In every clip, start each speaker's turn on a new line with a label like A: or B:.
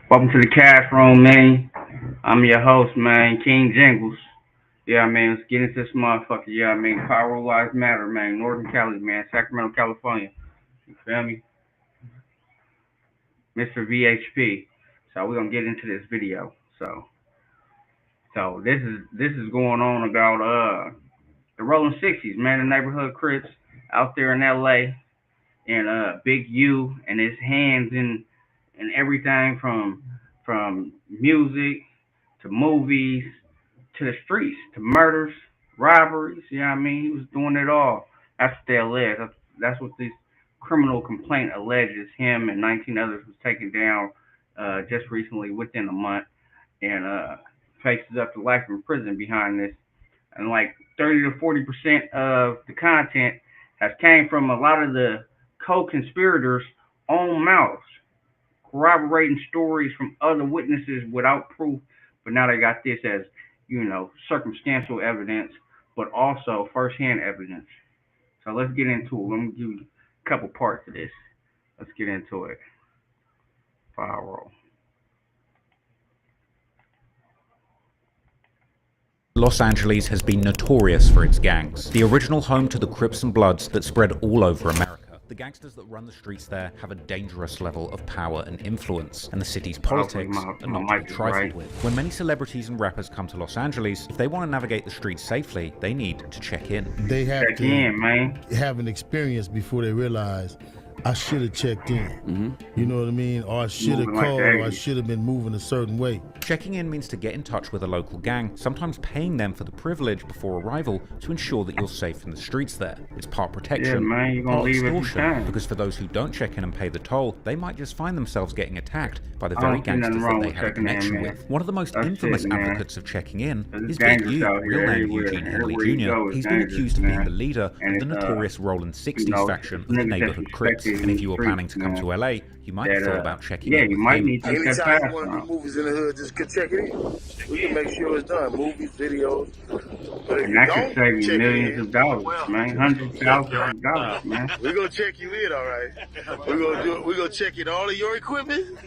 A: Welcome to the cast room, man. I'm your host, man, King Jingles. Yeah, man, let's get into this motherfucker. Yeah, I mean, Power Lives Matter, man. Northern Cali, man. Sacramento, California. You feel me? Mr. VHP. So we're gonna get into this video. So this is going on about the Rolling 60's, man, the neighborhood Crips out there in LA, and Big U and his hands in everything from music to movies to the streets to murders, robberies. You know what I mean? He was doing it all. That's what they allege. That's what this criminal complaint alleges. Him and 19 others was taken down just recently within a month, and faces up to life in prison behind this. And like 30 to 40% of the content has came from a lot of the co-conspirators' own mouths, corroborating stories from other witnesses without proof. But now they got this as, circumstantial evidence, but also firsthand evidence. So let's get into it. Let me give you a couple parts of this. Let's get into it. File roll.
B: Los Angeles has been notorious for its gangs, the original home to the Crips and Bloods that spread all over America. The gangsters that run the streets there have a dangerous level of power and influence, and the city's politics are not to be trifled with. When many celebrities and rappers come to Los Angeles, if they want to navigate the streets safely, they need to check in.
C: They have to have an experience before they realize, I should have checked in. You know what I mean? Or I should have called, or I should have been moving a certain way.
B: Checking in means to get in touch with a local gang, sometimes paying them for the privilege before arrival to ensure that you're safe in the streets there. It's part protection, part extortion, because for those who don't check in and pay the toll, they might just find themselves getting attacked by the very gangsters that they had a connection with. One of the most infamous advocates of checking in is Big U, real name Eugene Henley Jr. He's been accused of being the leader of the notorious Rollin 60's faction of the neighborhood Crips. And if you were planning to come to LA, you might have thought about checking in.
A: You might need to
C: anytime you want to do movies in the hood, just check it in. We can make sure it's done. Movies, videos. But
A: and that could save you millions of dollars, man. Hundreds of thousands of dollars, man.
C: We're gonna check you in, all right. We're gonna check in all of your equipment.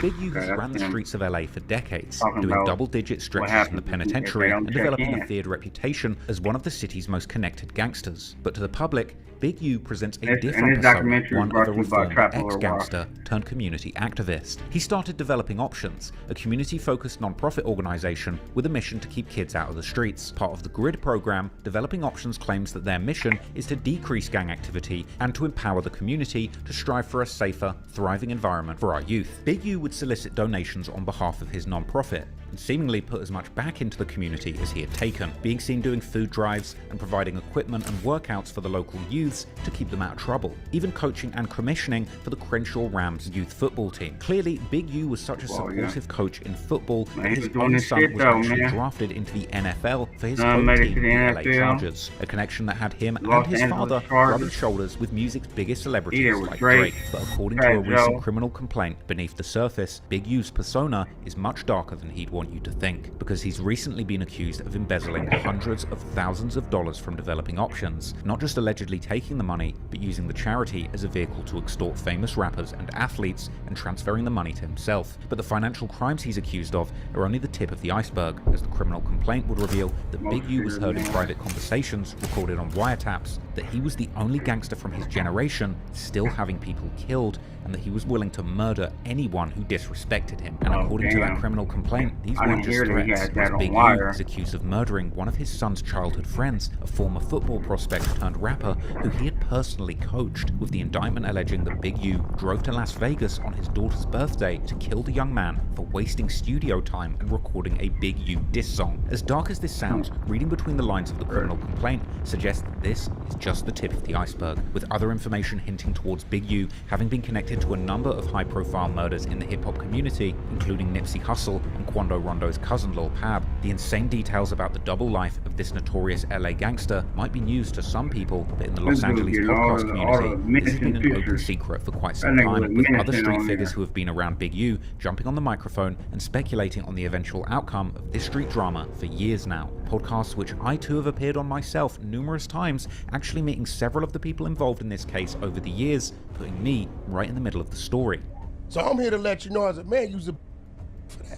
B: Big U has ran the streets of LA for decades, doing double-digit stretches in the penitentiary and developing a feared reputation as one of the city's most connected gangsters. But to the public, Big U presents a different persona, one of a reformed ex-gangster turned community activist. He started developing Options, a community-focused non-profit organization with a mission to keep kids out of the streets. Part of the GRID program, Developing Options claims that their mission is to decrease gang activity and to empower the community to strive for a safer, thriving environment for our youth. Big U would solicit donations on behalf of his non-profit, and seemingly put as much back into the community as he had taken, being seen doing food drives and providing equipment and workouts for the local youths to keep them out of trouble, even coaching and commissioning for the Crenshaw Rams youth football team. Clearly, Big U was such a supportive coach in football that his own son was actually drafted into the NFL for his home team, the LA Chargers, a connection that had him and his father rubbing shoulders with music's biggest celebrities like Drake. But according to a recent criminal complaint, beneath the surface, Big U's persona is much darker than he'd want you to think, because he's recently been accused of embezzling hundreds of thousands of dollars from Developing Options, not just allegedly taking the money, but using the charity as a vehicle to extort famous rappers and athletes and transferring the money to himself. But the financial crimes he's accused of are only the tip of the iceberg, as the criminal complaint would reveal that Big U was heard in private conversations recorded on wiretaps, that he was the only gangster from his generation still having people killed, and that he was willing to murder anyone who disrespected him. And according to that criminal complaint, these weren't just threats, as Big U is accused of murdering one of his son's childhood friends, a former football prospect turned rapper who he had personally coached, with the indictment alleging that Big U drove to Las Vegas on his daughter's birthday to kill the young man for wasting studio time and recording a Big U diss song. As dark as this sounds, reading between the lines of the criminal complaint suggests that this is just the tip of the iceberg, with other information hinting towards Big U having been connected to a number of high-profile murders in the hip-hop community, including Nipsey Hussle and Quando Rondo's cousin Lil Pab. The insane details about the double life of this notorious LA gangster might be news to some people, but in the Los Angeles podcast community, this has been an open secret for quite some time, with other street figures who have been around Big U jumping on the microphone and speculating on the eventual outcome of this street drama for years now. Podcasts which I too have appeared on myself numerous times, actually meeting several of the people involved in this case over the years, putting me right in the middle of the story.
D: So I'm here to let you know as a man, you's a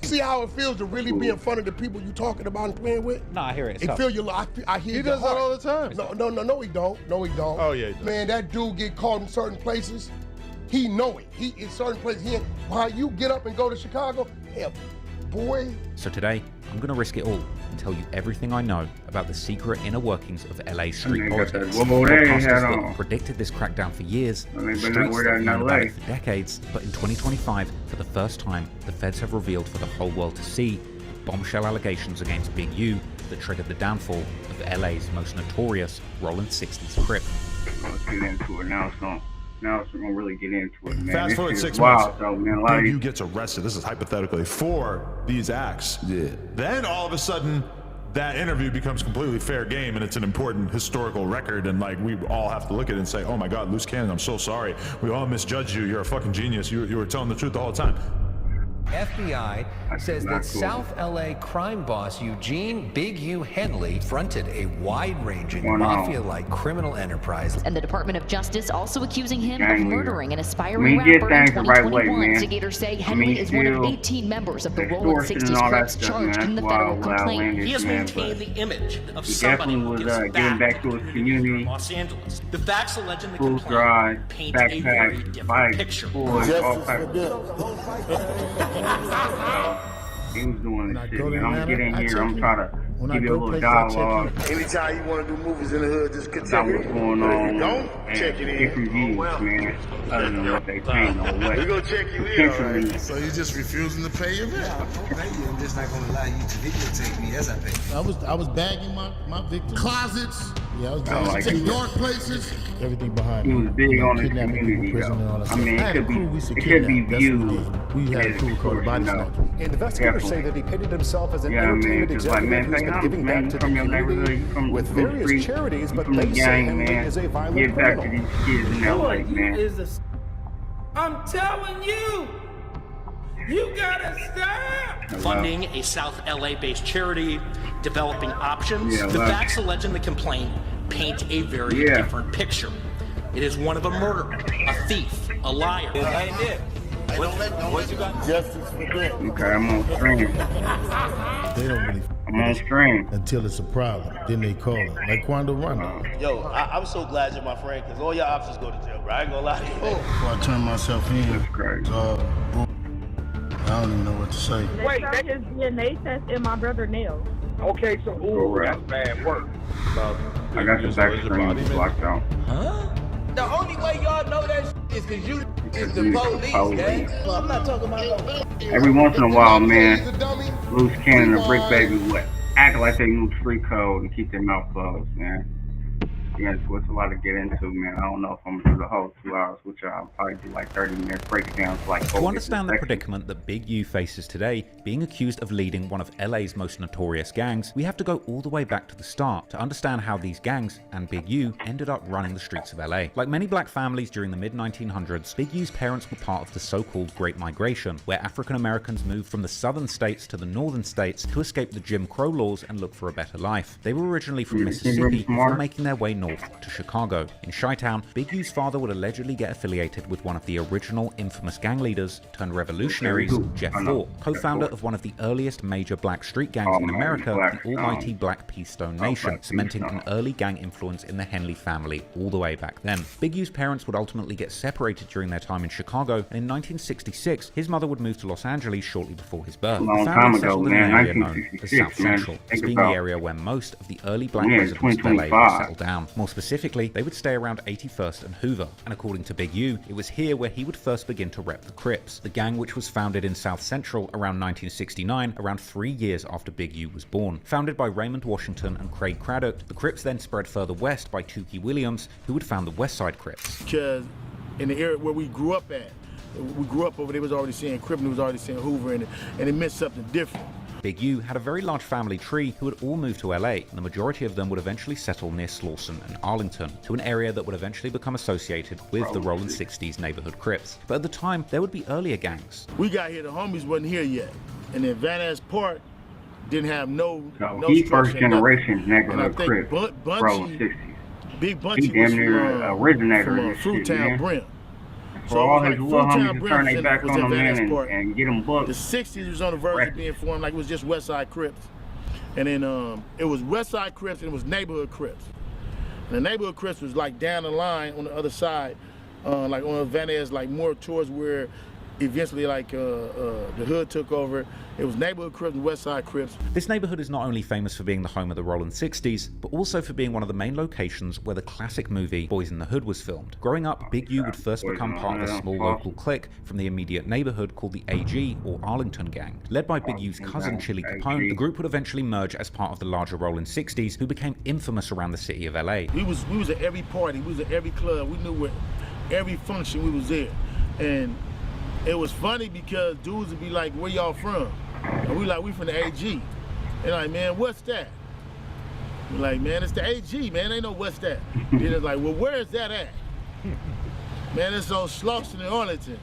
D: see how it feels to really be in front of the people you talking about and playing with?
B: No, I hear it.
D: It feel your, I hear
E: he does that all the time.
D: No, he don't. No, he don't.
E: Oh, yeah, he does.
D: Man, that dude get caught in certain places. He know it. He in certain places. While you get up and go to Chicago, hell, boy.
B: So today, I'm going to risk it all and tell you everything I know about the secret inner workings of LA street politics. Podcasters that predicted this crackdown for years, streets that have known about it for decades, but in 2025, for the first time, the feds have revealed for the whole world to see bombshell allegations against Big U that triggered the downfall of LA's most notorious Rollin 60's Crip.
A: Let's get into it now. Now we're gonna really get into it, man.
F: Fast forward 6 months, Big U gets arrested, this is hypothetically, for these acts.
C: Yeah.
F: Then all of a sudden, that interview becomes completely fair game, and it's an important historical record, and like we all have to look at it and say, oh my God, Luce Cannon, I'm so sorry. We all misjudged you, you're a fucking genius, you were telling the truth the whole time.
G: FBI says that South LA crime boss Eugene Big U Henley fronted a wide-ranging mafia-like criminal enterprise.
H: And the Department of Justice also accusing him of murdering an aspiring rapper in 2021. Investigators say Henley is one of 18 members of the Rollin 60's Crips charged in the federal complaint.
I: He has maintained the image of somebody who gives back to his community. Los Angeles. The facts alleging the complaint paint a very different picture.
A: He was doing this shit, man. I'm gonna get in here. I'm trying to give you a little dialogue.
D: Anytime you want to do movies in the hood, just continue.
A: What's going on?
D: Don't check it in.
A: Different views, man. Other than what they paint on what.
D: We're gonna check you in, all right?
C: So you just refusing to pay your rent?
J: Yeah, I'm pay you. I'm just not gonna allow you to videotape me as I pay.
C: I was bagging my victims.
D: Closets.
C: Yeah, I was bagging
D: dark places.
C: Everything behind me.
A: He was big on his community, though. I mean, it could be viewed.
C: We had a crew called Body Snatchers.
K: Investigators say that he pitted himself as an entertainment executive who's been giving back to the community with various charities, but they say Henley is a violent criminal.
A: Get back to these kids in LA, man.
L: I'm telling you, you gotta stop.
I: Funding a South LA-based charity, developing options. The facts alleging the complaint paint a very different picture. It is one of a murderer, a thief, a liar.
D: What you got? Justice for them.
A: Okay, I'm on stream.
C: They don't really.
A: I'm on stream.
C: Until it's a problem. Then they call it. Like Quando Rondo.
M: Yo, I'm so glad you're my friend, because all your options go to jail, bro. I ain't gonna lie to you.
D: Before I turn myself in,
A: that's crazy.
D: I don't even know what to say.
N: Wait, that is DNA test in my brother nails.
O: Okay, so that's bad work.
A: I got the back screen blocked out.
J: Huh? The only way y'all know that is because you is the police, gang. Well, I'm not talking about
A: every once in a while, man, Luce Cannon and Brick Baby would act like they knew street code and keep their mouth closed, man. Yeah, it's a lot to get into, man. I don't know if I'm gonna do the whole 2 hours, which I'll probably do like 30 minutes breakdowns.
B: To understand the predicament that Big U faces today, being accused of leading one of LA's most notorious gangs, we have to go all the way back to the start to understand how these gangs and Big U ended up running the streets of LA. Like many black families during the mid-1900s, Big U's parents were part of the so-called Great Migration, where African Americans moved from the southern states to the northern states to escape the Jim Crow laws and look for a better life. They were originally from Mississippi before making their way north to Chicago. In Chi-Town, Big U's father would allegedly get affiliated with one of the original infamous gang leaders turned revolutionaries, Jeff Fort, co-founder of one of the earliest major black street gangs in America, the almighty Black Peace Stone Nation, cementing an early gang influence in the Henley family all the way back then. Big U's parents would ultimately get separated during their time in Chicago, and in 1966, his mother would move to Los Angeles shortly before his birth. The family settled in an area known as South Central, as being the area where most of the early black residents of LA would settle down. More specifically, they would stay around 81st and Hoover, and according to Big U, it was here where he would first begin to rep the Crips, the gang which was founded in South Central around 1969, around 3 years after Big U was born. Founded by Raymond Washington and Craig Craddock, the Crips then spread further west by Tukey Williams, who would found the West Side Crips.
D: Because in the area where we grew up at, over there was already saying Crip, and was already saying Hoover, and it meant something different.
B: Big U had a very large family tree who had all moved to LA, and the majority of them would eventually settle near Slauson and Arlington, to an area that would eventually become associated with the Rollin 60's neighborhood Crips. But at the time, there would be earlier gangs.
D: We got here, the homies wasn't here yet, and then Van Ness Park didn't have no
A: he first generation neighborhood Crips, Rollin 60's.
D: Big Bunchy
A: he damn near originator
D: from Fruit Town Brim.
A: For all his little homies to turn their back on him and get him booked.
C: The 60s was on the verge of being formed, like it was just West Side Crips. And then it was West Side Crips and it was Neighborhood Crips. And the Neighborhood Crips was like down the line on the other side, like on Van Ness, like more towards where eventually like the hood took over. It was Neighborhood Crips and West Side Crips.
B: This neighborhood is not only famous for being the home of the Rollin 60's, but also for being one of the main locations where the classic movie Boys in the Hood was filmed. Growing up, Big U would first become part of a small local clique from the immediate neighborhood called the AG, or Arlington Gang. Led by Big U's cousin, Chili Capone, the group would eventually merge as part of the larger Rollin 60's, who became infamous around the city of LA.
C: We was at every party, we was at every club, we knew where every function we was there. And it was funny because dudes would be like, where y'all from? And we like, we from the AG. They're like, man, what's that? We're like, man, it's the AG, man, ain't no what's that. Then it's like, well, where is that at? Man, it's on Slauson and Arlington.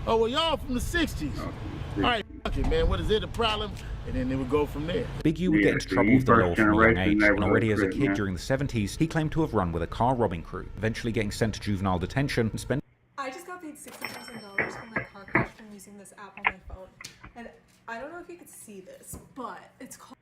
C: Oh, well, y'all from the 60s. All right, fuck it, man, what is it, a problem? And then they would go from there.
B: Big U would get into trouble with the law from a young age, and already as a kid during the 70s, he claimed to have run with a car robbing crew, eventually getting sent to juvenile detention and spent.
E: I just got paid $60,000 for my car crash from using this app on my phone. And I don't know if you could see this, but it's called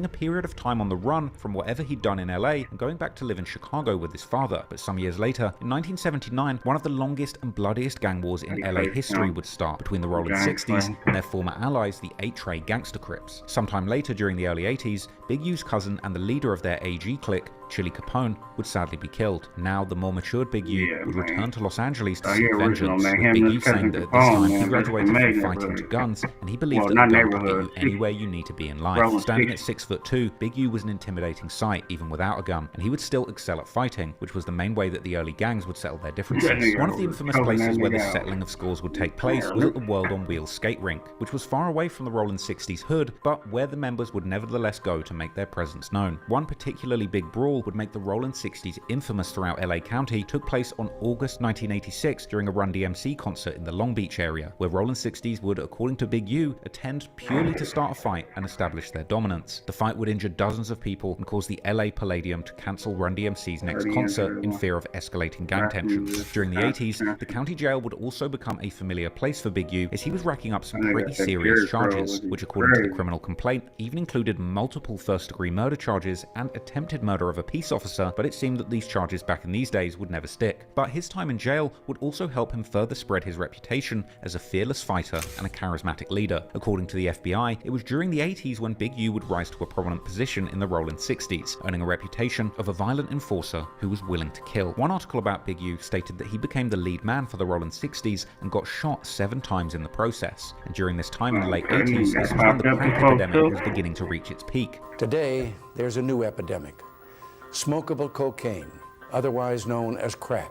B: a period of time on the run from whatever he'd done in LA and going back to live in Chicago with his father. But some years later, in 1979, one of the longest and bloodiest gang wars in LA history would start between the Rollin 60's and their former allies, the 8-Tray Gangster Crips. Sometime later during the early 80s, Big U's cousin and the leader of their AG clique, Chili Capone, would sadly be killed. Now, the more matured Big U would return to Los Angeles to seek vengeance, with Big U saying that at this time he graduated from fighting to guns, and he believed that a gun could get you anywhere you need to be in life. Standing at 6'2", Big U was an intimidating sight, even without a gun, and he would still excel at fighting, which was the main way that the early gangs would settle their differences. One of the infamous places where this settling of scores would take place was at the World on Wheels skate rink, which was far away from the Rollin 60's hood, but where the members would nevertheless go to make their presence known. One particularly big brawl would make the Rollin 60's infamous throughout LA County took place on August 1986 during a Run DMC concert in the Long Beach area, where Rollin 60's would, according to Big U, attend purely to start a fight and establish their dominance. The fight would injure dozens of people and cause the LA Palladium to cancel Run DMC's next concert in fear of escalating gang tensions. During the 80s, the county jail would also become a familiar place for Big U, as he was racking up some pretty serious charges, which according to the criminal complaint even included multiple first-degree murder charges and attempted murder of a peace officer, but it seemed that these charges back in these days would never stick. But his time in jail would also help him further spread his reputation as a fearless fighter and a charismatic leader. According to the FBI, it was during the 80s when Big U would rise to a prominent position in the Rollin 60's, earning a reputation of a violent enforcer who was willing to kill. One article about Big U stated that he became the lead man for the Rollin 60's and got shot 7 times in the process. And during this time in the late 80s, this was when the crack epidemic was beginning to reach its peak.
P: Today, there's a new epidemic. Smokable cocaine, otherwise known as crack.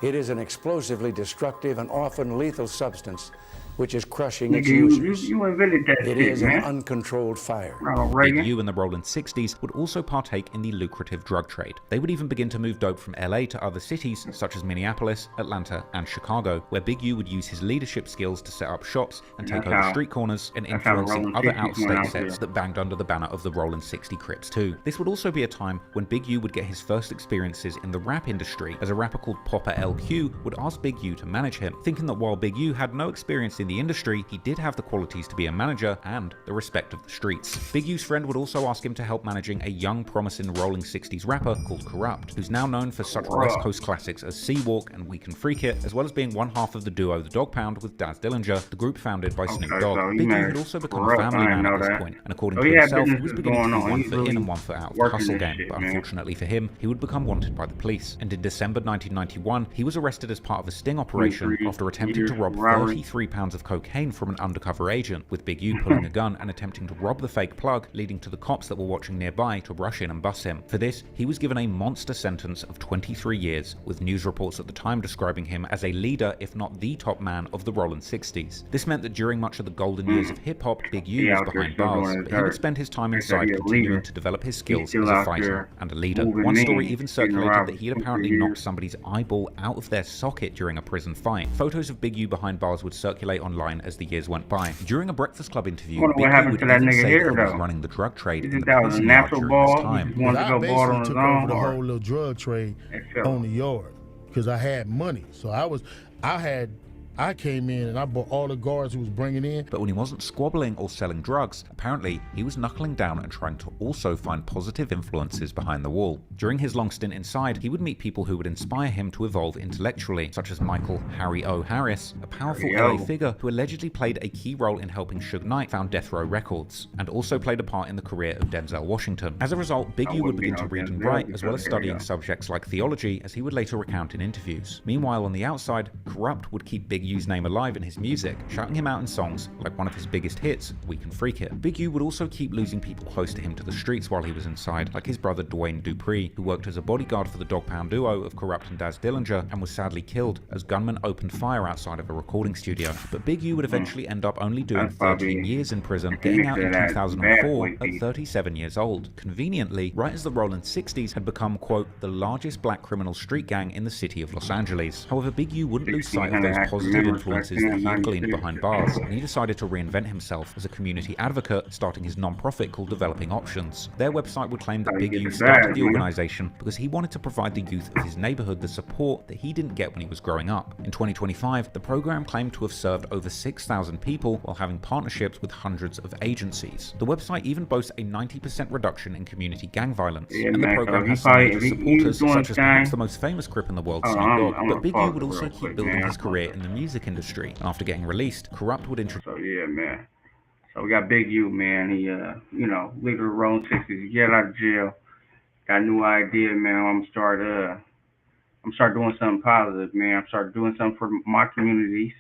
P: It is an explosively destructive and often lethal substance which is crushing its users. It is an uncontrolled fire.
B: Big U and the Rollin 60's would also partake in the lucrative drug trade. They would even begin to move dope from LA to other cities such as Minneapolis, Atlanta, and Chicago, where Big U would use his leadership skills to set up shops and take over street corners and influencing other out-of-state sets that banged under the banner of the Rollin 60 Crips too. This would also be a time when Big U would get his first experiences in the rap industry, as a rapper called Popper LQ would ask Big U to manage him, thinking that while Big U had no experience in the industry, he did have the qualities to be a manager and the respect of the streets. Big U's friend would also ask him to help managing a young, promising Rolling 60s rapper called Corrupt, who's now known for such West Coast classics as Seawalk and We Can Freak It, as well as being one half of the duo The Dog Pound with Daz Dillinger, the group founded by Snoop Dogg. Big U had also become a family man at this point, and according to himself, he was beginning to be 1 foot in and 1 foot out of the hustle game, but unfortunately for him, he would become wanted by the police. And in December 1991, he was arrested as part of a sting operation after attempting to rob 33 pounds of cocaine from an undercover agent, with Big U pulling a gun and attempting to rob the fake plug, leading to the cops that were watching nearby to rush in and bust him. For this, he was given a monster sentence of 23 years, with news reports at the time describing him as a leader, if not the top man of the Rollin 60's. This meant that during much of the golden years of hip-hop, Big U was behind bars, but he would spend his time inside continuing to develop his skills as a fighter and a leader. One story even circulated that he had apparently knocked somebody's eyeball out of their socket during a prison fight. Photos of Big U behind bars would circulate online as the years went by. During a Breakfast Club interview, Big U would even say that he was running the drug trade in the prison yard during this time.
C: I basically took over the whole little drug trade on the yard. because I had money. So I came in and I bought all the guards he was bringing in.
B: But when he wasn't squabbling or selling drugs, apparently he was knuckling down and trying to also find positive influences behind the wall. During his long stint inside, he would meet people who would inspire him to evolve intellectually, such as Michael "Harry-O" Harris, a powerful LA figure who allegedly played a key role in helping Suge Knight found Death Row Records, and also played a part in the career of Denzel Washington. As a result, Big U would begin to read and write, as well as studying subjects like theology, as he would later recount in interviews. Meanwhile, on the outside, Corrupt would keep Big U's name alive in his music, shouting him out in songs like one of his biggest hits, "We Can Freak It." Big U would also keep losing people close to him to the streets while he was inside, like his brother Dwayne Dupree, who worked as a bodyguard for the Dog Pound duo of Corrupt and Daz Dillinger and was sadly killed as gunmen opened fire outside of a recording studio. But Big U would eventually end up only doing 13 years in prison, getting out in 2004 at 37 years old. Conveniently, right as the Rollin 60's had become, quote, the largest black criminal street gang in the city of Los Angeles. However, Big U wouldn't lose sight of those positive influences that he had gleaned behind bars, and he decided to reinvent himself as a community advocate, starting his non-profit called Developing Options. Their website would claim that Big U started the organization because he wanted to provide the youth of his neighborhood the support that he didn't get when he was growing up. In 2025, the program claimed to have served over 6,000 people while having partnerships with hundreds of agencies. The website even boasts a 90% reduction in community gang violence, and the program has some major supporters, such as perhaps the most famous Crip in the world, Snoop Dogg. But Big U would also keep building his career in the music industry. And after getting released, Corrupt would introduce.
A: So yeah, man. So we got Big U, man. He, leader of Rollin 60's. He get out of jail. Got a new idea, man. I'm start doing something positive, man. I'm start doing something for my community.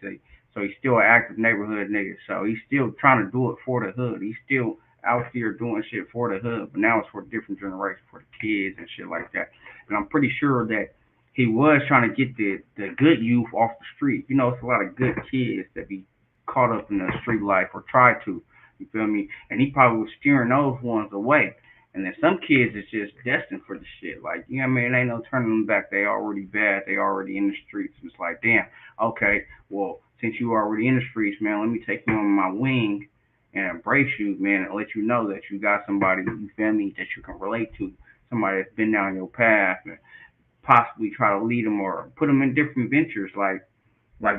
A: So he's still an active neighborhood nigga. So he's still trying to do it for the hood. He's still out here doing shit for the hood, but now it's for a different generation, for the kids and shit like that. And I'm pretty sure that he was trying to get the good youth off the street. You know, it's a lot of good kids that be caught up in the street life or try to. You feel me? And he probably was steering those ones away. And then some kids is just destined for the shit. Like, you know what I mean? Ain't no turning them back. They already bad. They already in the streets. It's like, damn, okay, well, since you already in the streets, man, let me take you on my wing and embrace you, man, and let you know that you got somebody, you feel me, that you can relate to. Somebody that's been down your path and possibly try to lead them or put them in different ventures like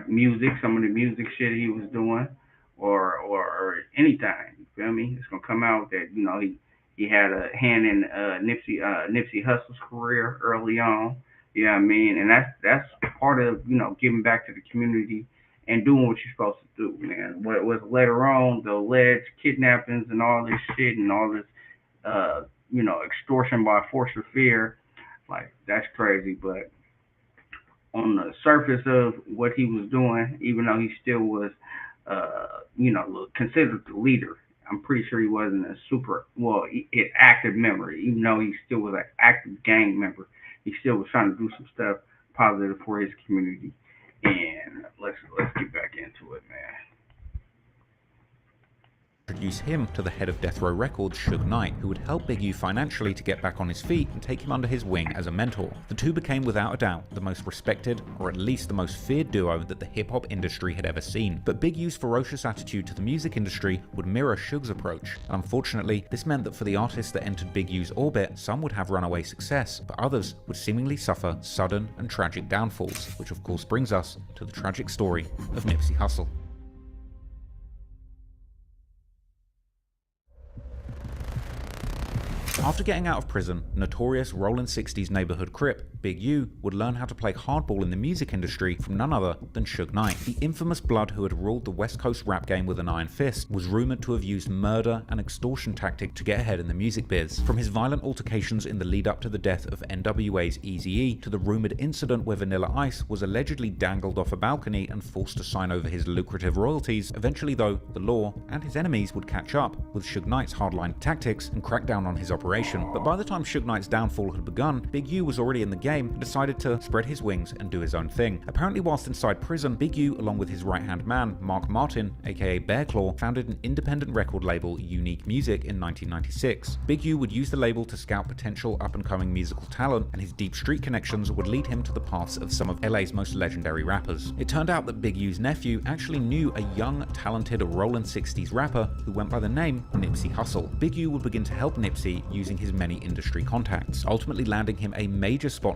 A: music, some of the music shit he was doing, or anything. You feel me? It's gonna come out that, you know, he had a hand in Nipsey Hussle's career early on. You know what I mean? And that's part of, you know, giving back to the community and doing what you're supposed to do, man. What was later on, the alleged kidnappings and all this shit and all this extortion by force or fear. Like, that's crazy, but on the surface of what he was doing, even though he still was, considered the leader, I'm pretty sure he wasn't an active member. Even though he still was an active gang member, he still was trying to do some stuff positive for his community. And let's get back into it, man.
B: Introduce him to the head of Death Row Records, Suge Knight, who would help Big U financially to get back on his feet and take him under his wing as a mentor. The two became without a doubt the most respected, or at least the most feared duo that the hip-hop industry had ever seen. But Big U's ferocious attitude to the music industry would mirror Suge's approach, and unfortunately, this meant that for the artists that entered Big U's orbit, some would have runaway success, but others would seemingly suffer sudden and tragic downfalls, which of course brings us to the tragic story of Nipsey Hussle. After getting out of prison, notorious Rollin 60's neighborhood Crip, Big U, would learn how to play hardball in the music industry from none other than Suge Knight. The infamous blood who had ruled the West Coast rap game with an iron fist was rumored to have used murder and extortion tactic to get ahead in the music biz. From his violent altercations in the lead up to the death of NWA's Eazy-E to the rumored incident where Vanilla Ice was allegedly dangled off a balcony and forced to sign over his lucrative royalties, eventually though, the law and his enemies would catch up with Suge Knight's hardline tactics and crack down on his operation. But by the time Suge Knight's downfall had begun, Big U was already in the game and decided to spread his wings and do his own thing. Apparently whilst inside prison, Big U, along with his right-hand man, Mark Martin, aka Bear Claw, founded an independent record label, Unique Music, in 1996. Big U would use the label to scout potential up-and-coming musical talent, and his deep street connections would lead him to the paths of some of LA's most legendary rappers. It turned out that Big U's nephew actually knew a young, talented Rollin 60's rapper who went by the name Nipsey Hussle. Big U would begin to help Nipsey using his many industry contacts, ultimately landing him a major spot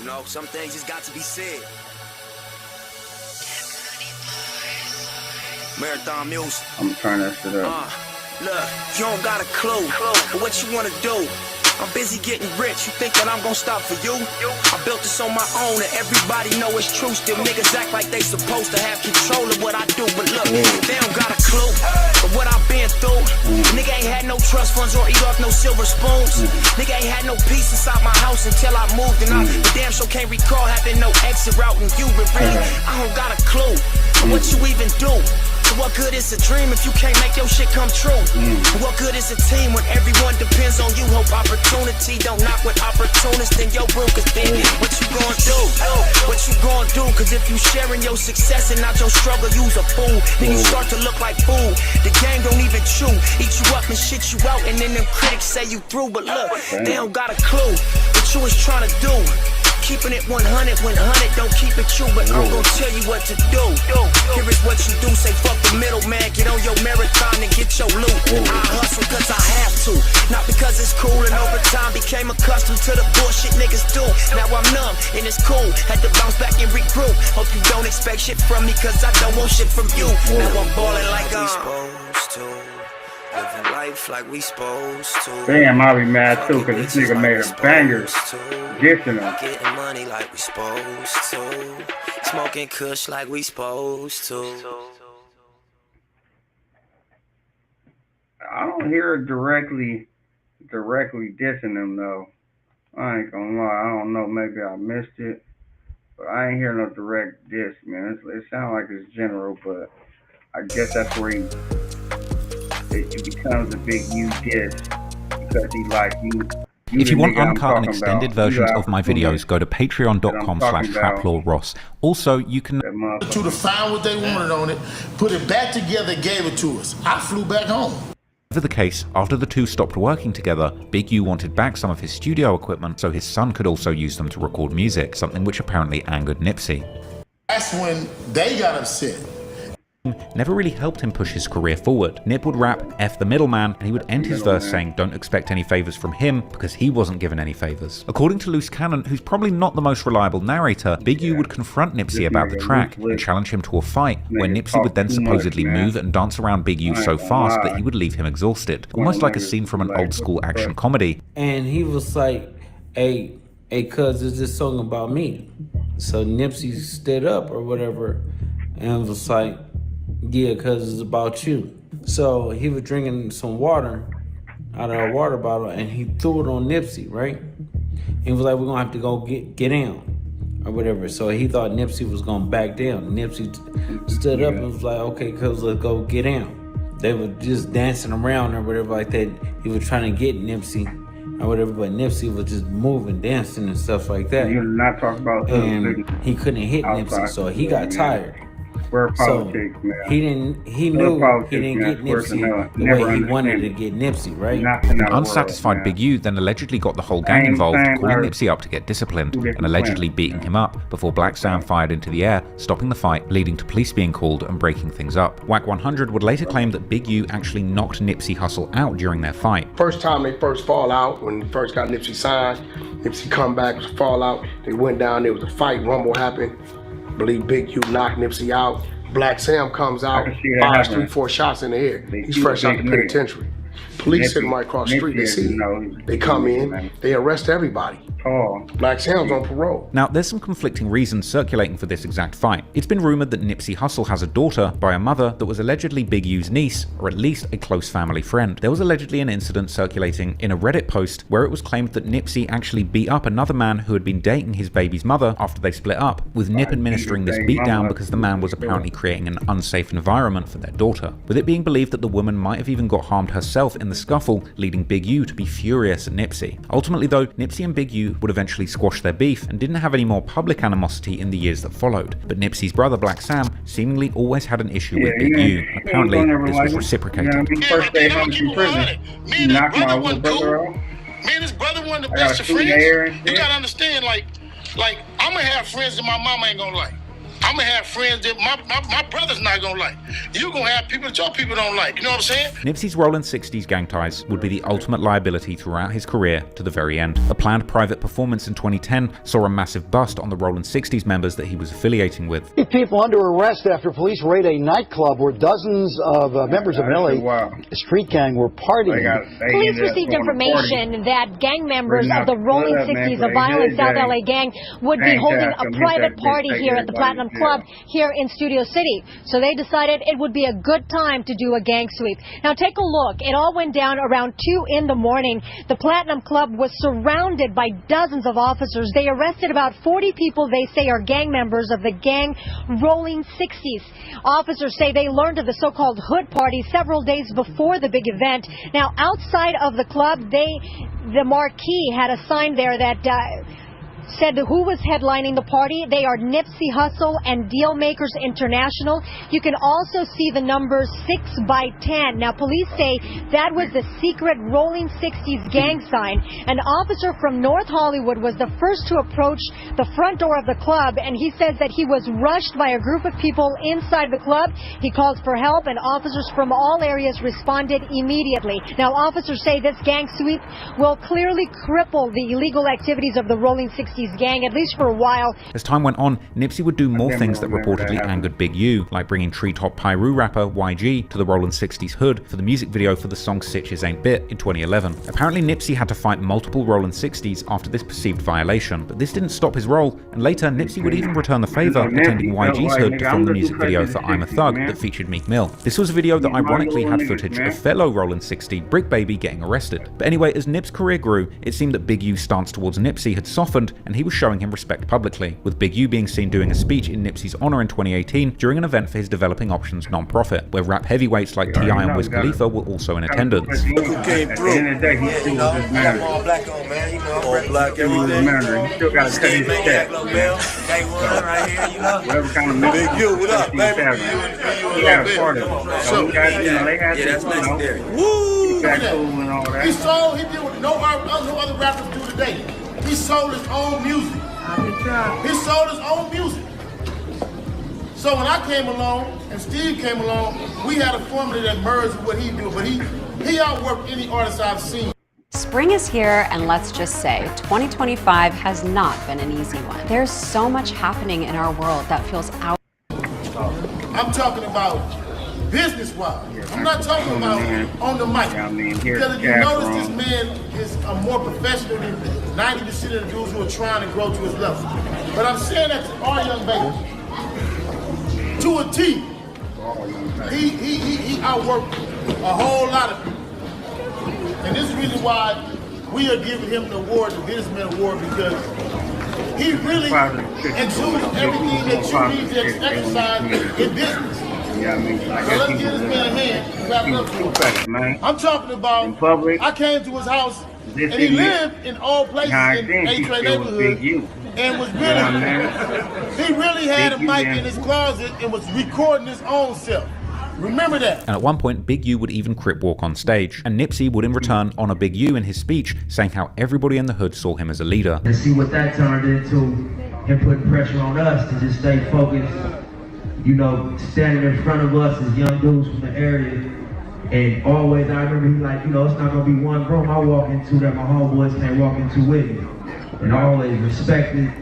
Q: You know, some things just got to be said. Marathon music.
A: I'm trying that shit up.
Q: Look, you don't got a clue, but what you wanna do? I'm busy getting rich, you think that I'm gonna stop for you? I built this on my own and everybody know it's true. Still niggas act like they supposed to have control of what I do. But look, they don't got a clue of what I've been through. Nigga ain't had no trust funds or eat off no silver spoons. Nigga ain't had no peace inside my house until I moved. And I damn sure can't recall having no exit route in you. But really, I don't got a clue of what you even do. What good is a dream if you can't make your shit come true? What good is a team when everyone depends on you? Hope opportunity don't knock with opportunists in your room. Cause then what you gonna do? What you gonna do? Cause if you sharing your success and not your struggle, you's a fool. Then you start to look like fool. The game don't even chew. Eat you up and shit you out. And then them critics say you through. But look, they don't got a clue what you was trying to do. Keeping it 100, don't keep it true, but I'm gonna tell you what to do. Here is what you do, say fuck the middleman, get on your marathon and get your loot. I hustle cause I have to, not because it's cool, and over time became accustomed to the bullshit niggas do. Now I'm numb and it's cool, had to bounce back and regroup. Hope you don't expect shit from me cause I don't want shit from you. Now I'm ballin' like I'm supposed to. Living life like we supposed to.
A: Damn, I'll be mad too, cause this nigga made a banger dissing him.
Q: Getting money like we supposed to. Smoking kush like we supposed to.
A: I don't hear it directly dissing him though. I ain't gonna lie, I don't know, maybe I missed it. But I ain't hear no direct diss, man. It sounds like it's general, but I guess that's where it becomes a big U diss because he like you.
B: If you want uncut and extended versions of my videos, go to patreon.com/traplawross. Also, you can
C: to find what they wanted on it, put it back together, gave it to us. I flew back home.
B: Whatever the case, after the two stopped working together, Big U wanted back some of his studio equipment so his son could also use them to record music, something which apparently angered Nipsey.
C: That's when they got upset.
B: Never really helped him push his career forward. Nip would rap F the middleman, and he would end his verse saying don't expect any favors from him because he wasn't given any favors. According to Luce Cannon, who's probably not the most reliable narrator, Big U would confront Nipsey about the track and challenge him to a fight, where Nipsey would then supposedly move and dance around Big U so fast that he would leave him exhausted. Almost like a scene from an old school action comedy.
L: And he was like, hey, cuz, is this song about me? So Nipsey stood up or whatever and was like, yeah, cuz it's about you. So he was drinking some water out of a water bottle and he threw it on Nipsey, right? He was like, we're gonna have to go get down or whatever. So he thought Nipsey was gonna back down. Nipsey stood up and was like, okay, cuz let's go get down. They were just dancing around or whatever like that. He was trying to get Nipsey or whatever, but Nipsey was just moving, dancing and stuff like that.
A: You're not talking about
L: and he couldn't hit Nipsey, so he got tired.
A: Politics, man.
L: He knew he didn't get Nipsey the way he wanted to get Nipsey, right?
B: An unsatisfied Big U then allegedly got the whole gang involved, calling Nipsey up to get disciplined, and allegedly beating him up before Black Sam fired into the air, stopping the fight, leading to police being called and breaking things up. Wack 100 would later claim that Big U actually knocked Nipsey Hussle out during their fight.
D: First time they first fall out, when they first got Nipsey signed, Nipsey come back, was a fallout. They went down, there was a fight, rumble happened. I believe Big U knocked Nipsey out. Black Sam comes out, fires 3-4 shots in the air. He's fresh out the penitentiary. Police hit him right across the street. They see him. They come in. They arrest everybody. Black Sam's on parole.
B: Now, there's some conflicting reasons circulating for this exact fight. It's been rumored that Nipsey Hussle has a daughter by a mother that was allegedly Big U's niece, or at least a close family friend. There was allegedly an incident circulating in a Reddit post where it was claimed that Nipsey actually beat up another man who had been dating his baby's mother after they split up, with Nip administering this beatdown because the man was apparently creating an unsafe environment for their daughter, with it being believed that the woman might have even got harmed herself in the scuffle, leading Big U to be furious at Nipsey. Ultimately though, Nipsey and Big U would eventually squash their beef and didn't have any more public animosity in the years that followed. But Nipsey's brother Black Sam seemingly always had an issue with Big U. Apparently, this was reciprocated.
C: First day home in prison, he knocked my little brother off. Me and his brother one of the best of friends. You gotta understand, like I'm gonna have friends that my mama ain't gonna like. I'm gonna have friends that my brother's not gonna like. You're gonna have people that your people don't like. You know what I'm saying?
B: Nipsey's Rollin 60's gang ties would be the ultimate liability throughout his career to the very end. A planned private performance in 2010 saw a massive bust on the Rollin 60's members that he was affiliating with.
R: People under arrest after police raid a nightclub where dozens of members of an LA street gang were partying.
S: Police received information that gang members of the Rolling 60's, a violent South LA gang, would be holding a private party here at the Platinum Club here in Studio City. So they decided it would be a good time to do a gang sweep. Now take a look. It all went down around 2 in the morning. The Platinum Club was surrounded by dozens of officers. They arrested about 40 people they say are gang members of the gang Rolling 60's. Officers say they learned of the so-called hood party several days before the big event. Now outside of the club, the marquee had a sign there that said who was headlining the party. They are Nipsey Hussle and Dealmakers International. You can also see the number 6x10. Now, police say that was the secret Rolling 60's gang sign. An officer from North Hollywood was the first to approach the front door of the club, and he says that he was rushed by a group of people inside the club. He called for help, and officers from all areas responded immediately. Now, officers say this gang sweep will clearly cripple the illegal activities of the Rolling 60's gang, at least for a while.
B: As time went on, Nipsey would do more things that reportedly angered Big U, like bringing Treetop Pyru rapper YG to the Rollin 60's hood for the music video for the song Sitches Ain't Bit in 2011. Apparently Nipsey had to fight multiple Rollin 60's after this perceived violation, but this didn't stop his role, and later Nipsey would even return the favour, attending YG's hood to film the music video for I'm a Thug that featured Meek Mill. This was a video that ironically had footage of fellow Rollin 60 Brick Baby getting arrested. But anyway, as Nip's career grew, it seemed that Big U's stance towards Nipsey had softened, and he was showing him respect publicly, with Big U being seen doing a speech in Nipsey's honour in 2018 during an event for his Developing Options non-profit, where rap heavyweights like T.I. and Wiz Khalifa were also in attendance.
C: Who came through? You know, I'm all black on, man. You know, all black everything.
A: He still got to cut his step.
C: Right here, you know. Whatever kind of Big U, what up, baby?
A: He had a part of it. So you guys, you know, they had
C: that's legendary.
A: Woo!
C: He sold, he did what no other rappers do today. He sold his own music. He sold his own music. So when I came along and Steve came along, we had a formula that merged with what he do, but he outworked any artist I've seen.
T: Spring is here, and let's just say 2025 has not been an easy one. There's so much happening in our world that feels out.
C: I'm talking about business-wise. I'm not talking about on the mic. Because if you notice, this man is a more professional than 90% of the dudes who are trying to grow to his level. But I'm saying that to our young baby, to a T. He outworked a whole lot of people. And this is the reason why we are giving him the award, the Businessman Award, because he really exudes everything that you need to exercise in business.
A: Yeah, I mean,
C: so let's give this man a hand. Clap it up for him. I'm talking about, in public, I came to his house, and he lived in all places in A-Trade neighborhood, and was really, he really had a mic in his closet and was recording his own self. Remember that.
B: And at one point, Big U would even crip walk on stage, and Nipsey would in return honour Big U in his speech, saying how everybody in the hood saw him as a leader.
U: And see what that turned into, him putting pressure on us to just stay focused, you know, standing in front of us as young dudes from the area. And always, I remember he like, you know, it's not gonna be one room I walk into that my homeboys can't walk into with me. And I always respected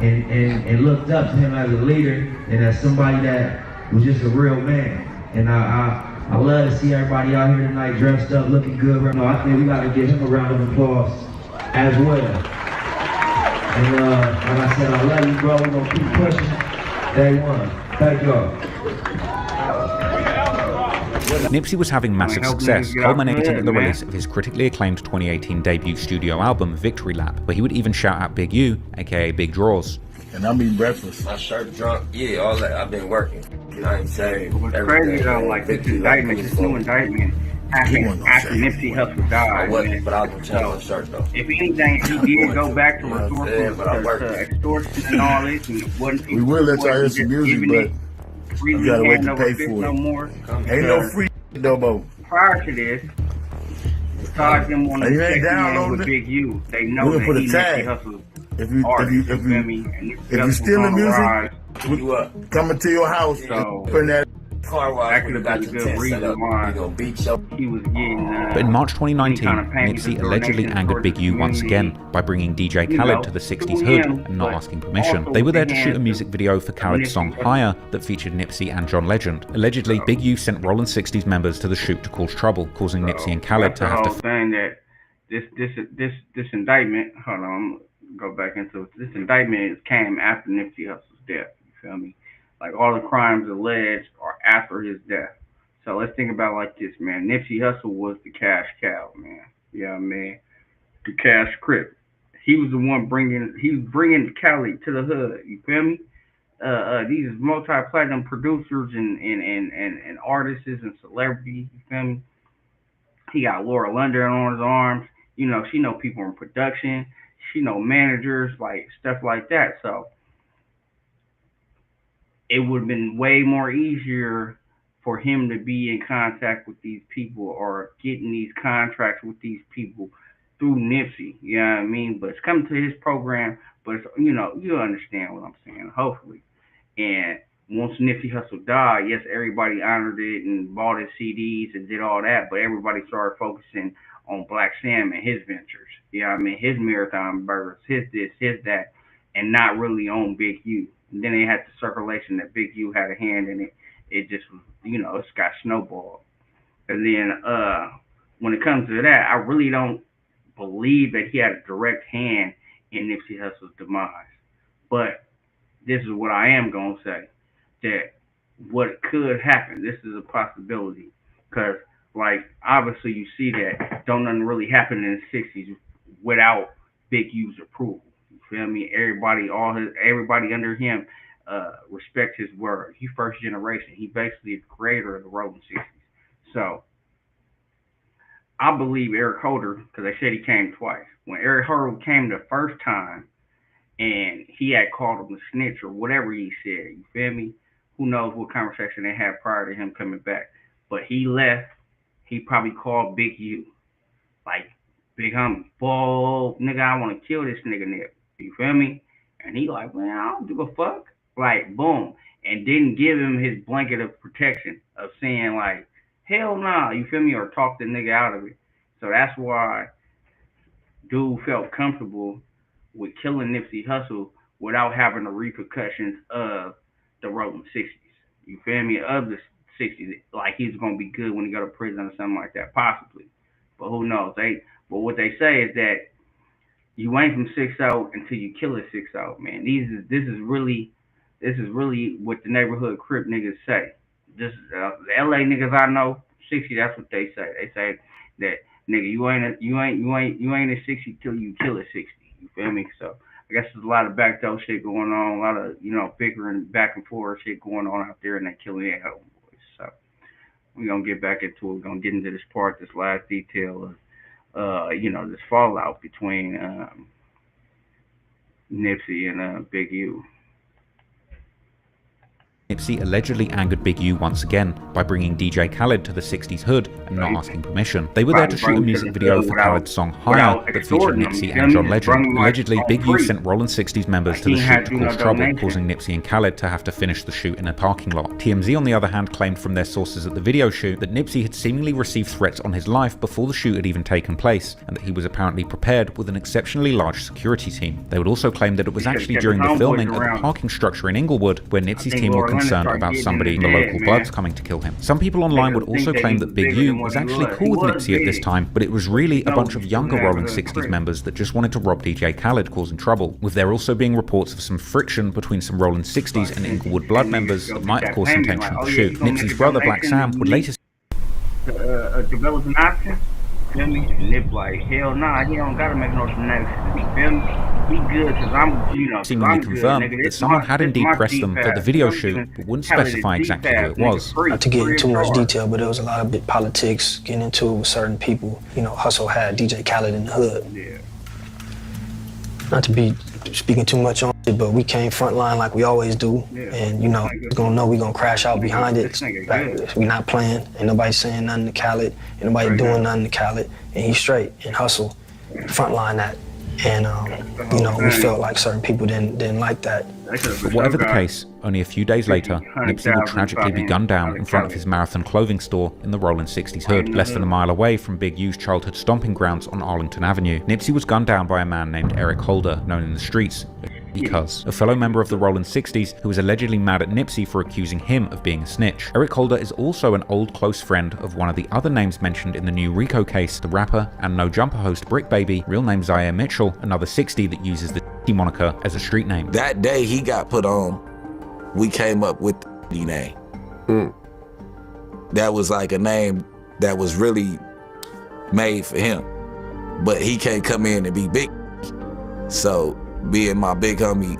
U: and looked up to him as a leader and as somebody that was just a real man. And I love to see everybody out here tonight dressed up, looking good. You know, I think we gotta give him a round of applause as well. And like I said, I love you, bro. We're gonna keep pushing. Day one. Thank y'all.
B: Nipsey was having massive success, culminating in the release of his critically acclaimed 2018 debut studio album, Victory Lap, where he would even shout out Big U, aka Big Draws.
C: And I'm eating breakfast.
V: My shirt drunk, yeah, all that. I've been working. You know what I'm saying?
A: What's crazy though, like this indictment, this new indictment, after Nipsey Hussle died.
V: But I was gonna change my shirt though.
A: If anything, he did go back to extortion and all this.
C: We will let y'all hear some music, but we gotta wait to pay for it.
A: No more.
C: Ain't no free no more.
A: Prior to this, besides them wanting to check in with Big U, they know that he Nipsey Hussle.
C: If you steal the music,
V: you up.
C: Coming to your house.
A: So,
C: putting that
V: car wash would have got your tent set up. We gonna beat your.
A: He was getting.
B: But in March 2019, Nipsey allegedly angered Big U once again by bringing DJ Khaled to the 60's hood and not asking permission. They were there to shoot a music video for Khaled's song Higher that featured Nipsey and John Legend. Allegedly, Big U sent Rollin 60's members to the shoot to cause trouble, causing Nipsey and Khaled to have to.
A: Saying that this indictment. Hold on, go back into it. This indictment came after Nipsey Hussle's death. You feel me? Like all the crimes alleged are after his death. So let's think about it like this, man. Nipsey Hussle was the cash cow, man. You know what I mean? The cash crib. He was the one bringing Khaled to the hood. You feel me? These multi-platinum producers and artists and celebrities. You feel me? He got Laura London on his arms. You know, she know people in production. She know managers, like stuff like that. So it would have been way more easier for him to be in contact with these people or getting these contracts with these people through Nipsey. You know what I mean? But it's coming to his program. But it's, you know, you understand what I'm saying, hopefully. And once Nipsey Hussle died, yes, everybody honored it and bought his CDs and did all that, but everybody started focusing on Black Sam and his ventures. You know what I mean? His marathon burgers, his this, his that, and not really on Big U. And then they had the circulation that Big U had a hand in it. It just, you know, it's got snowballed. And then when it comes to that, I really don't believe that he had a direct hand in Nipsey Hussle's demise. But this is what I am going to say, that what could happen, this is a possibility. Because, like, obviously you see that don't nothing really happen in the 60s without Big U's approval. You feel me? Everybody under him respect his word. He first generation. He basically is the creator of the Rollin 60's. So I believe Eric Holder, because they said he came twice. When Eric Holder came the first time and he had called him a snitch or whatever he said, you feel me? Who knows what conversation they had prior to him coming back. But he left. He probably called Big U. Like, big homie, whoa, nigga, I want to kill this nigga Nip. You feel me? And he like, man, I don't give a fuck. Like, boom. And didn't give him his blanket of protection of saying, like, hell nah, you feel me? Or talk the nigga out of it. So that's why dude felt comfortable with killing Nipsey Hussle without having the repercussions of the Rollin 60's. You feel me? Of the 60's. Like, he's going to be good when he go to prison or something like that, possibly. But who knows? But what they say is that you ain't from 6-0 until you kill a 6-0, man. This is really what the neighborhood Crip niggas say. This the LA niggas I know, 60, that's what they say. They say that nigga, you ain't a 60 till you kill a 60. You feel me? So I guess there's a lot of backdoor shit going on, a lot of, you know, bickering back and forth shit going on out there, and they killing their homeboys. So we're gonna get back into it. We're gonna get into this part, this last detail of you know, this fallout between Nipsey and Big U.
B: Nipsey allegedly angered Big U once again by bringing DJ Khaled to the 60's hood and not asking permission. They were there to shoot a music video for Khaled's song Higher that featured Nipsey and John Legend. Allegedly, Big U sent Rollin 60's members to the shoot to cause trouble, causing Nipsey and Khaled to have to finish the shoot in a parking lot. TMZ, on the other hand, claimed from their sources at the video shoot that Nipsey had seemingly received threats on his life before the shoot had even taken place, and that he was apparently prepared with an exceptionally large security team. They would also claim that it was actually during the filming at the parking structure in Inglewood where Nipsey's team were concerned about somebody in the local bloods coming to kill him. Some people online would also claim that Big U was actually cool with Nipsey at this time, but it was really a bunch of younger Rollin 60's members that just wanted to rob DJ Khaled, causing trouble, with there also being reports of some friction between some Rollin 60's and Inglewood blood members that might have caused some tension at the shoot. Nipsey's brother, Black Sam, would later
A: develop an option. Feel me? And Nip like, hell nah, he don't gotta make no connections. You feel me? He good because I'm, you know,
B: seemingly confirmed that someone had indeed pressed them for the video shoot, but wouldn't specify exactly who it was.
F: Not to get into too much detail, but there was a lot of big politics getting into it with certain people. You know, Hustle had DJ Khaled in the hood.
A: Yeah.
F: Not to be speaking too much on it, but we came frontline like we always do. Yeah. And, you know, we're gonna know we're gonna crash out behind it. We're not playing. Ain't nobody saying nothing to Khaled. Ain't nobody doing nothing to Khaled. And he's straight. And Hustle frontline that. And, you know, we felt like certain people didn't like that.
B: But whatever the case, only a few days later, Nipsey would tragically be gunned down in front of his Marathon clothing store in the Rollin 60's hood, less than a mile away from Big U's childhood stomping grounds on Arlington Avenue. Nipsey was gunned down by a man named Eric Holder, known in the streets as a fellow member of the Rollin 60's who was allegedly mad at Nipsey for accusing him of being a snitch. Eric Holder is also an old close friend of one of the other names mentioned in the new R.I.C.O case, the rapper and No Jumper host Brick Baby, real name Zaire Mitchell, another 60 that uses the moniker as a street name.
G: That day he got put on, we came up with the name. That was like a name that was really made for him. But he can't come in and be big. So being my big homie,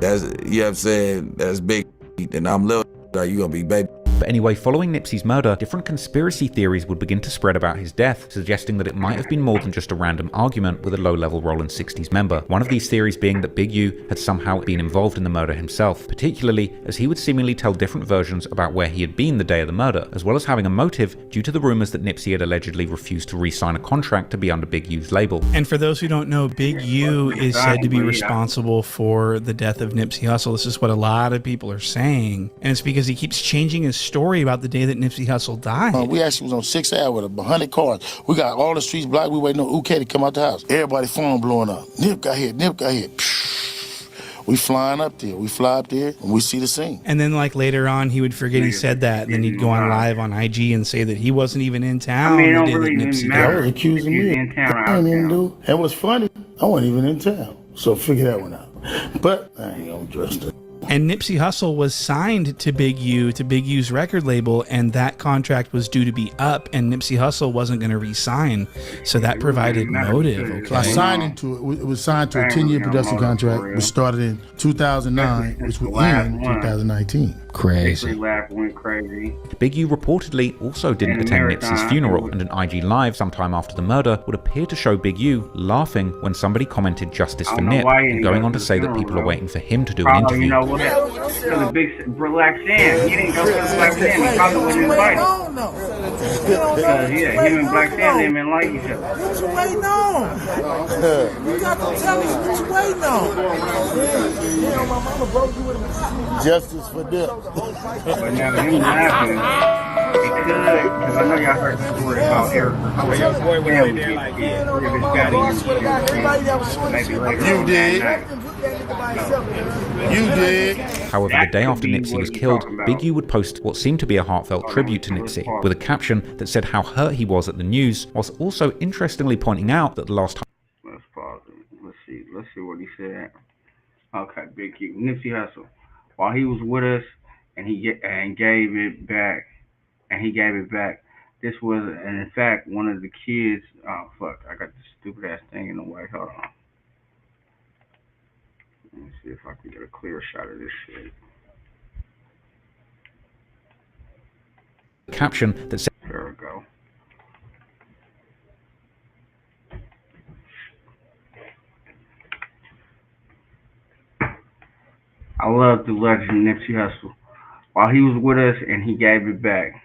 G: that's, you know what I'm saying, that's big, and I'm little, you gonna be baby.
B: But anyway, following Nipsey's murder, different conspiracy theories would begin to spread about his death, suggesting that it might have been more than just a random argument with a low-level Rollin 60's member. One of these theories being that Big U had somehow been involved in the murder himself, particularly as he would seemingly tell different versions about where he had been the day of the murder, as well as having a motive due to the rumors that Nipsey had allegedly refused to re-sign a contract to be under Big U's label.
H: And for those who don't know, Big U is said to be responsible for the death of Nipsey Hussle. This is what a lot of people are saying, and it's because he keeps changing his story about the day that Nipsey Hussle died.
C: We actually was on 6th Ave with 100 cars. We got all the streets blocked. We waiting on UK to come out the house. Everybody phone blowing up. Nip got hit. Nip got hit. We flying up there. We fly up there and we see the scene.
H: And then like later on, he would forget he said that, and then he'd go on live on IG and say that he wasn't even in town the day that Nipsey died.
C: They was accusing me. I didn't even do. And what's funny, I wasn't even in town. So figure that one out. But I ain't gonna trust it.
H: And Nipsey Hussle was signed to Big U, to Big U's record label, and that contract was due to be up, and Nipsey Hussle wasn't going to re-sign, so that provided motive. Okay,
C: I signed into it. It was signed to a 10-year production contract, which started in 2009, which would end in 2019.
H: Crazy.
B: Big U reportedly also didn't attend Nipsey's funeral, and an IG Live sometime after the murder would appear to show Big U laughing when somebody commented justice for Nip, and going on to say that people are waiting for him to do an interview.
A: For the big Black Sam. He didn't go to the Black Sam. He probably wasn't invited. Yeah, him and Black Sam didn't like each other.
J: What you waiting on? You got to tell me what you waiting on. Yeah, my mama broke you with
C: justice for them.
A: But now him laughing, it could, because I know y'all heard the story about Eric.
C: You did. You did.
B: However, the day after Nipsey was killed, Big U would post what seemed to be a heartfelt tribute to Nipsey, with a caption that said how hurt he was at the news, whilst also interestingly pointing out that the last time...
A: Let's pause it. Let's see what he said. Okay, Big U. Nipsey Hussle. While he was with us, and he gave it back, this was, and in fact, one of the kids... Oh, fuck. I got this stupid ass thing in the way. Hold on. Let me see if I can get a clear shot of this shit.
B: Caption that said,
A: there we go. I love the legend Nipsey Hussle. While he was with us and he gave it back.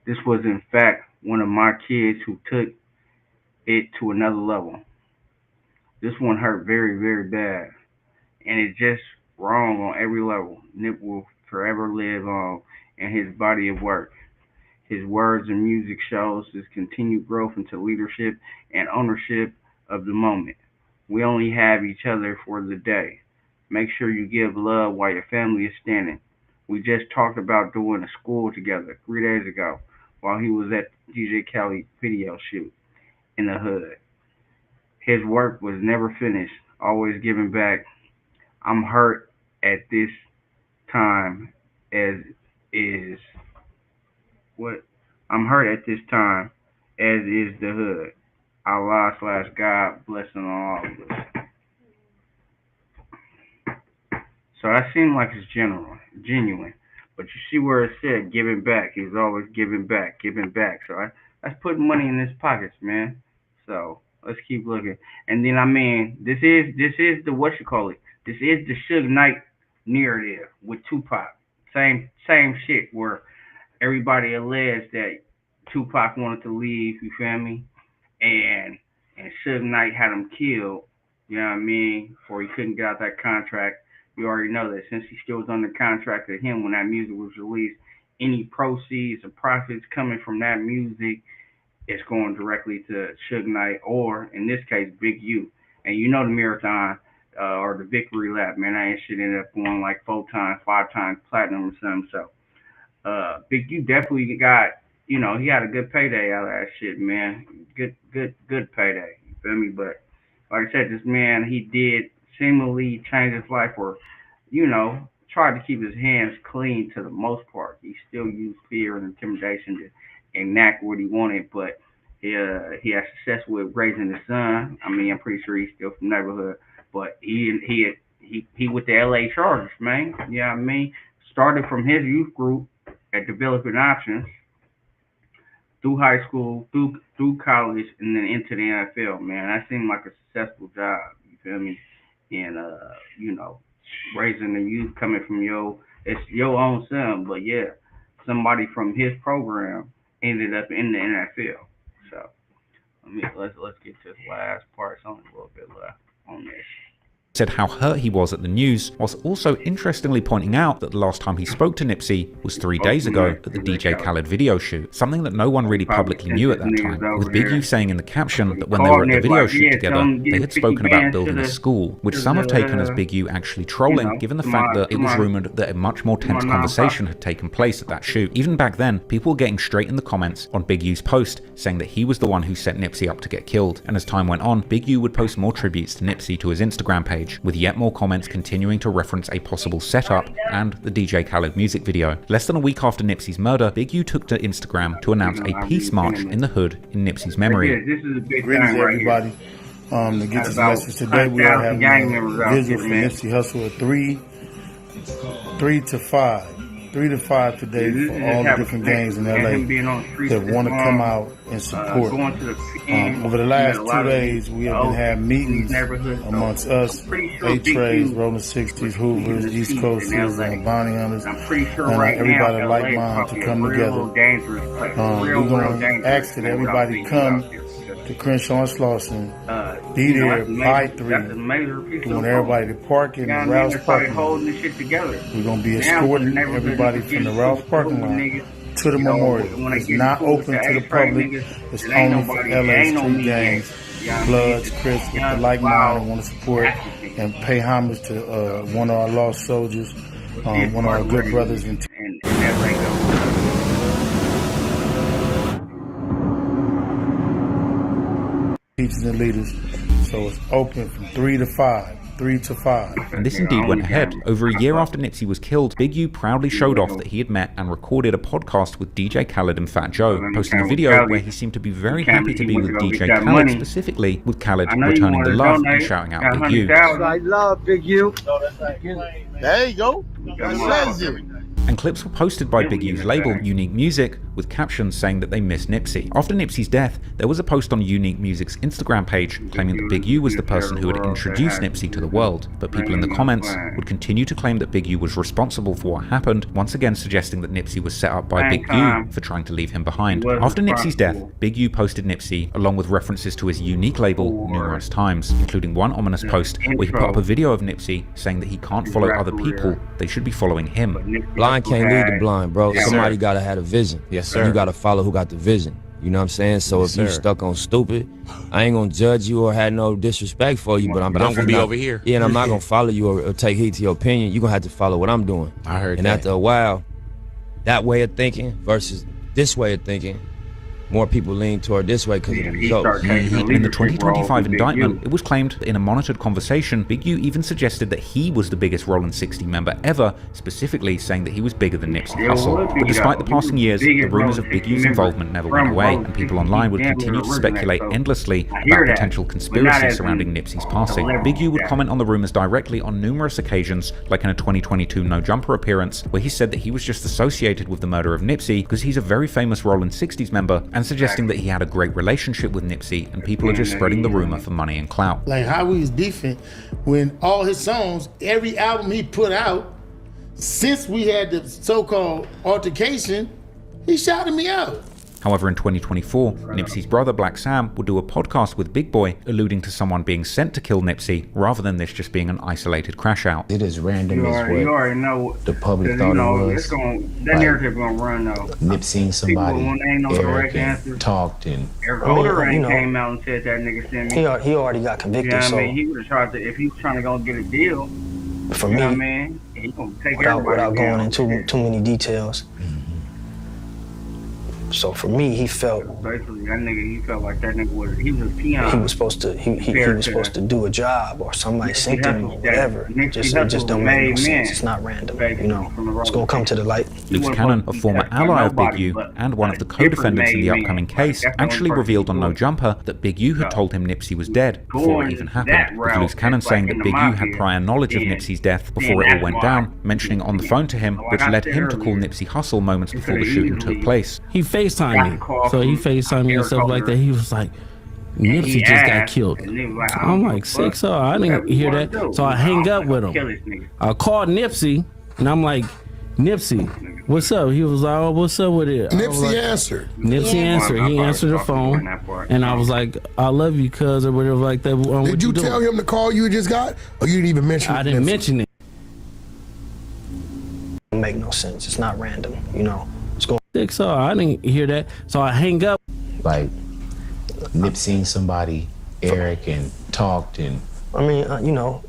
A: This was in fact one of my kids who took it to another level. This one hurt very, very bad. And it's just wrong on every level. Nip will forever live on in his body of work. His words and music shows his continued growth into leadership and ownership of the moment. We only have each other for the day. Make sure you give love while your family is standing. We just talked about doing a school together 3 days ago while he was at DJ Khaled video shoot in the hood. His work was never finished, always giving back. I'm hurt at this time as is the hood. Allah/God blessing on all of us. So that seemed like it's genuine. But you see where it said giving back. He's always giving back. So that's putting money in his pockets, man. So let's keep looking. And then this is the This is the Suge Knight narrative with Tupac. Same shit where everybody alleged that Tupac wanted to leave, you feel me? And Suge Knight had him killed, you know what I mean, before he couldn't get out that contract. we already know that since he still was under contract to him when that music was released, any proceeds or profits coming from that music is going directly to Suge Knight, or in this case, Big U. And you know the marathon or the victory lap, man, that shit ended up going like 4 times, 5 times platinum or something. So Big U definitely got, you know, he had a good payday out of that shit, man. Good payday. You feel me? But like I said, this man, he did seemingly change his life, or, you know, tried to keep his hands clean to the most part. He still used fear and intimidation to enact what he wanted, but he had success with raising his son. I mean, I'm pretty sure he's still from the neighborhood, but he with the LA Chargers, man. You know what I mean? Started from his youth group at Developing Options, through high school, through college, and then into the NFL, man. That seemed like a successful job, you feel me? And, you know, raising the youth coming from it's your own son, but yeah, somebody from his program ended up in the NFL. So, let's get to the last part. It's only a little bit left on this.
B: Said how hurt he was at the news, whilst also interestingly pointing out that the last time he spoke to Nipsey was 3 days ago at the DJ Khaled video shoot, something that no one really publicly knew at that time, with Big U saying in the caption that when they were at the video shoot together, they had spoken about building a school, which some have taken as Big U actually trolling, given the fact that it was rumoured that a much more tense conversation had taken place at that shoot. Even back then, people were getting straight in the comments on Big U's post, saying that he was the one who set Nipsey up to get killed, and as time went on, Big U would post more tributes to Nipsey to his Instagram page, with yet more comments continuing to reference a possible setup and the DJ Khaled music video. Less than a week after Nipsey's murder, Big U took to Instagram to announce a peace march in the hood in Nipsey's memory.
C: This is a big Greetings everybody. To get this message today, we are having a vigil for Nipsey Hussle at 3 to 5. 3 to 5 today for all the different gangs in LA that want to come out and support. Over the last 2 days, we have been having meetings amongst us, A-Trays, Rollin 60's, Hoovers, East Coasters, and Bounty Hunters, and everybody like mine to come together. We're going to ask that everybody come to Crenshaw and Slauson, be there by 3. We want everybody to park in the Rouse parking lot. We're going to be escorting everybody from the Rouse parking lot to the memorial. It's not open to the public. It's only for LA street gangs, Bloods, Crips, the like minded want to support and pay homage to one of our lost soldiers, one of our good brothers in teachers and leaders. So it's open from 3 to 5. 3 to 5.
B: And this indeed went ahead. Over a year after Nipsey was killed, Big U proudly showed off that he had met and recorded a podcast with DJ Khaled and Fat Joe, posting a video where he seemed to be very happy to be with DJ Khaled, specifically with Khaled returning the love and shouting out Big U.
R: I love Big U.
C: There you go.
B: And clips were posted by Big U's label, Unique Music, with captions saying that they miss Nipsey. After Nipsey's death, there was a post on Unique Music's Instagram page claiming that Big U was the person who had introduced Nipsey to the world, but people in the comments would continue to claim that Big U was responsible for what happened, once again suggesting that Nipsey was set up by Big U for trying to leave him behind. After Nipsey's death, Big U posted Nipsey, along with references to his Unique label, numerous times, including one ominous post where he put up a video of Nipsey saying that he can't follow other people, they should be following him.
Q: Blind can't lead the blind, bro. Somebody gotta have a vision.
G: Yes, sir.
Q: You gotta follow who got the vision. You know what I'm saying? So if you stuck on stupid, I ain't gonna judge you or have no disrespect for you, but I'm
G: gonna be over here.
Q: Yeah, and I'm not gonna follow you or take heed to your opinion. You're gonna have to follow what I'm doing.
G: I heard
Q: and
G: that.
Q: After a while, that way of thinking versus this way of thinking, more people lean toward this way because of the results.
B: In the 2025 indictment, it was claimed that in a monitored conversation, Big U even suggested that he was the biggest Rollin 60 member ever, specifically saying that he was bigger than Nipsey Hussle. But despite the passing years, the rumours of Big U's involvement never went away, and people online would continue to speculate endlessly about potential conspiracy surrounding Nipsey's passing. Big U would comment on the rumours directly on numerous occasions, like in a 2022 No Jumper appearance, where he said that he was just associated with the murder of Nipsey because he's a very famous Rollin 60's member, and suggesting that he had a great relationship with Nipsey, and people are just spreading the rumor for money and clout.
C: Like how we was beefing when all his songs, every album he put out, since we had the so-called altercation, he shouted me out.
B: However, in 2024, Nipsey's brother Black Sam would do a podcast with Big Boy, alluding to someone being sent to kill Nipsey, rather than this just being an isolated crash out.
I: It is random as what
A: you already know
I: the public thought it was.
A: That narrative gonna run though.
I: Nip seen somebody,
A: Eric
I: and talked, and
A: Older came out and said that nigga sent me.
F: He already got convicted,
A: You know what
F: so
A: I mean? He would have tried to, if he was trying to go get a deal.
F: for
A: you know what I
F: me,
A: mean? He gonna take
F: without
A: everybody
F: going
A: down.
F: into too many details. So for me, he felt
A: Basically, that nigga, he felt like that nigga was, he was a peon.
F: he was supposed to to do a job, or somebody sent him or whatever. It just don't make no sense. It's not random, you know. It's gonna come to the light.
B: Luce Cannon, a former ally of Big U and one of the co-defendants in the upcoming case, actually revealed on No Jumper that Big U had told him Nipsey was dead before it even happened, with Luce Cannon saying that Big U had prior knowledge of Nipsey's death before it all went down, mentioning on the phone to him, which led him to call Nipsey Hussle moments before the shooting took place.
L: He FaceTimed me. So he FaceTimed me and stuff like that. He was like, Nipsey just got killed. I'm like, 6-0. I didn't hear that. So I hang up with him. I called Nipsey and I'm like, Nipsey, what's up? He was like, oh, what's up with it?
D: Nipsey answered.
L: Nipsey answered. He answered the phone. And I was like, I love you, cuz, or whatever like that.
D: Did you tell him the call you just got? Or you didn't even mention it?
L: I didn't mention it.
F: Don't make no sense. It's not random, you know. It's going
L: 6-0. I didn't hear that. So I hang up.
I: Like, Nip seen somebody, Eric, and talked, and
F: I mean, you know,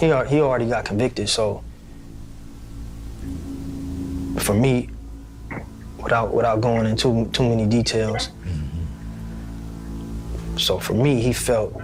F: he already got convicted, so for me, without going into too many details, so for me, he felt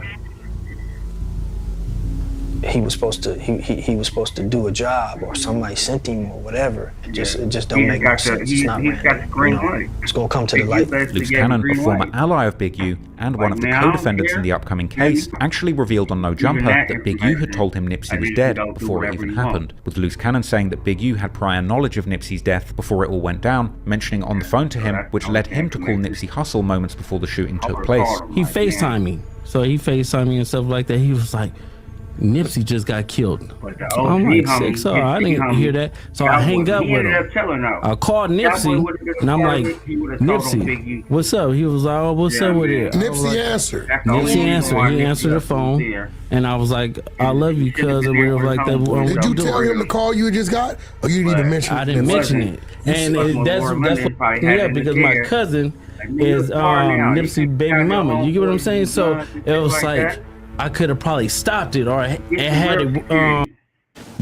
F: he was supposed to do a job, or somebody sent him or whatever. It just don't make no sense. It's not random. You know, it's gonna come to the light.
B: Luce Cannon, a former ally of Big U and one of the co-defendants in the upcoming case, actually revealed on No Jumper that Big U had told him Nipsey was dead before it even happened, with Luce Cannon saying that Big U had prior knowledge of Nipsey's death before it all went down, mentioning on the phone to him, which led him to call Nipsey Hussle moments before the shooting took place.
L: He FaceTimed me. So he FaceTimed me and stuff like that. He was like, Nipsey just got killed. So I'm like, 6-0. I didn't hear that. So I hang up with him. I called Nipsey and I'm like, Nipsey, what's up? He was like, oh, what's up with it?
D: Nipsey answered.
L: Nipsey answered. He answered the phone. And I was like, I love you, cuz, or whatever like that.
D: Did you tell him the call you just got? Or you didn't even mention it?
L: I didn't mention it. And that's what fucked me up, because my cousin is Nipsey baby mama. You get what I'm saying? So it was like, I could have probably stopped it, or it had it.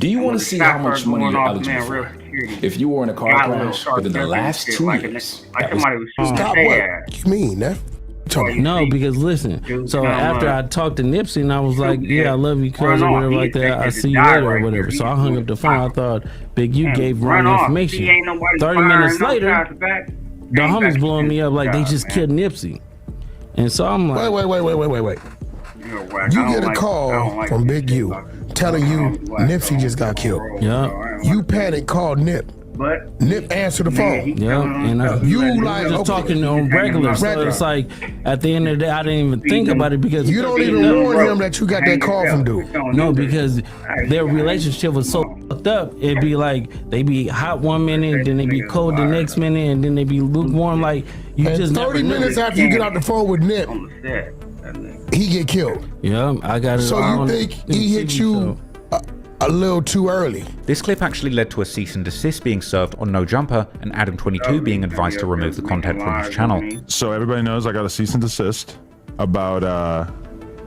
K: Do you want to see how much money you're eligible for? If you were in a car crash within the last 2 years,
D: Stop what you mean, that?
L: No, because listen, so after I talked to Nipsey and I was like, yeah, I love you, cuz, or whatever like that, I see you later or whatever. So I hung up the phone. I thought Big U gave wrong information. 30 minutes later, the homies blowing me up like they just killed Nipsey. And so I'm like,
D: wait. You get a call from Big U telling you Nipsey just got killed.
L: Yeah.
D: You panic, call Nip. Nip answered the phone.
L: Yeah, and
D: you like
L: just talking on regular. So it's like at the end of the day, I didn't even think about it, because
D: you don't even warn him that you got that call from dude.
L: No, because their relationship was so fucked up. It'd be like they be hot one minute, then they be cold the next minute, and then they be lukewarm. Like you
D: and
L: just
D: 30 minutes after you get out the phone with Nip, he get killed.
L: Yeah, I got it.
D: So you think he hit you a little too early?
B: This clip actually led to a cease and desist being served on No Jumper, and Adam22 being advised to remove the content from his channel.
M: So everybody knows I got a cease and desist about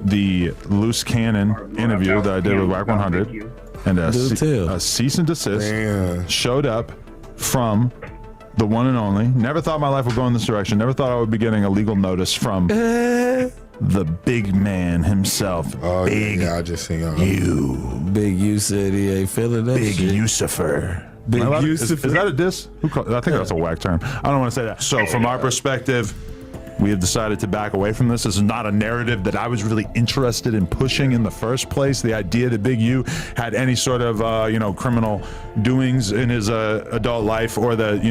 M: the Luce Cannon interview that I did with WAC 100, and a cease and desist showed up from the one and only. Never thought my life would go in this direction. Never thought I would be getting a legal notice from the big man himself.
N: Oh,
M: Big
N: yeah, I just seen
M: you.
L: Big U said he ain't feeling that
M: Big
L: shit.
M: Lucifer.
L: Big
M: Is that a diss? I think that's a whack term. I don't want to say that. So from our perspective, we have decided to back away from this. This is not a narrative that I was really interested in pushing in the first place. The idea that Big U had any sort of, criminal doings in his adult life, or that,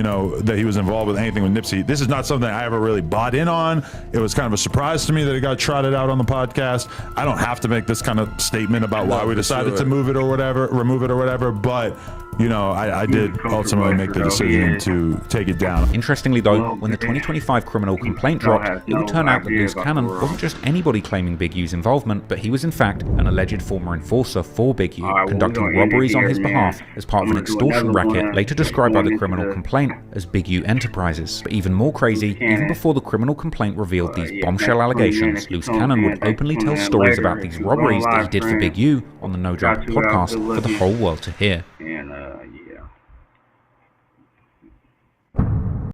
M: that he was involved with anything with Nipsey. This is not something I ever really bought in on. It was kind of a surprise to me that it got trotted out on the podcast. I don't have to make this kind of statement about why we decided to remove it or whatever, but you know, I did ultimately make the decision to take it down.
B: Interestingly though, when the 2025 criminal complaint dropped, it would turn out that Luce Cannon wasn't just anybody claiming Big U's involvement, but he was in fact an alleged former enforcer for Big U, conducting robberies on his behalf as part of an extortion racket, later described by the criminal complaint as Big U Enterprises. But even more crazy, even before the criminal complaint revealed these bombshell allegations, Luce Cannon would openly tell stories about these robberies that he did for Big U on the No Doubt podcast for the whole world to hear.